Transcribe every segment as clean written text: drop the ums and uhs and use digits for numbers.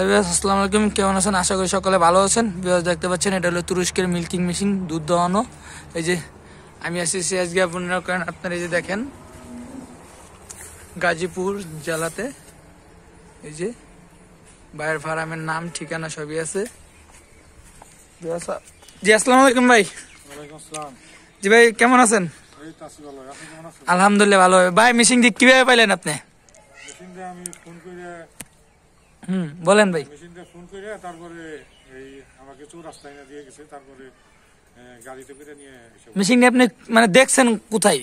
Hello viewers, আসসালামু আলাইকুম। কেমন আছেন? আশা করি সকলে ভালো আছেন। ভিউয়ার্স, দেখতে পাচ্ছেন এটা হলো তুরস্কের মিল্কিং মেশিন, দুধ দোয়ানো। এই যে আমি আসছি আজকে আপনারা করেন, আপনারা এই যে দেখেন গাজীপুর জেলাতে। এই যে ভাইয়ের ফার্মের নাম, ঠিকানা সবই আছে। জি আসসালামু আলাইকুম ভাই। জি ভাই, কেমন আছেন? আলহামদুলিল্লাহ ভালো। ভাই মেশিন দিয়ে কিভাবে পাইলেন আপনি? বলেন ভাই। ফোন করে তারপরে এই আমাকে চৌরাস্তায় না দিয়ে গেছে, তারপরে গাড়িতে করে নিয়ে এসে মেশিন আপনি মানে দেখছেন কোথায়?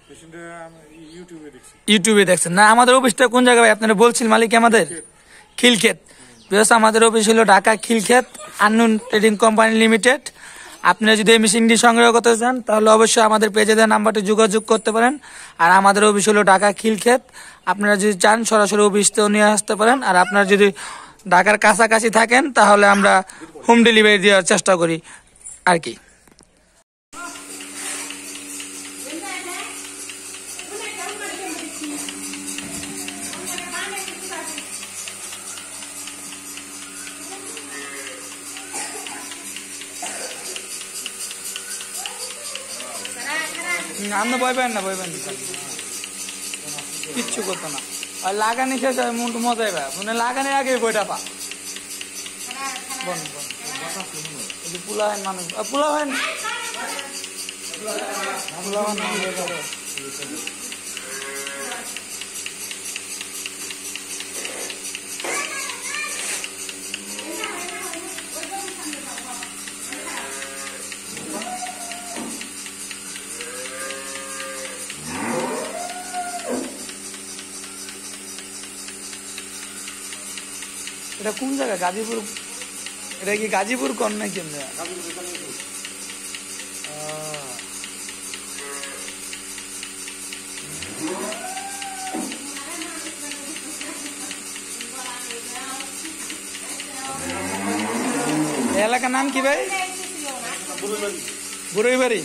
মেশিনটা আমি ইউটিউবে দেখছি। ইউটিউবে দেখছেন না? আমাদের অফিসটা কোন জায়গায় ভাই? আপনারা বলছেন মালিক আমাদের খিলক্ষেত। বেশ, আমাদের অফিস হলো Dhaka Khilkhet unknown trading company limited. আপনারা যদি এই মেশিনটি সংগ্রহ করতে চান তাহলে অবশ্যই আমাদের পেজে দেওয়া নাম্বারটি যোগাযোগ করতে পারেন। আর আমাদের অফিস হলো ঢাকা খিলক্ষেত। আপনারা যদি চান সরাসরি অফিসতেও নিয়ে আসতে পারেন। আর আপনারা যদি ঢাকার কাছাকাছি থাকেন তাহলে আমরা হোম ডেলিভারি দেওয়ার চেষ্টা করি আর কি। আপনি ভয় পাবেন না, ভয় পাবেন না, কিচ্ছু করতো না। আর লাগানি শেষ হয় মন মজাই পায়, মানে লাগানির আগে বইটা পা বন বন পোলা হয় মানুষ, পোলা হয় এটা কোন জায়গা? গাজীপুর? এটা কি গাজীপুর কোন না কেমন এলাকার নাম কি ভাই? বুড়ই বাড়ি।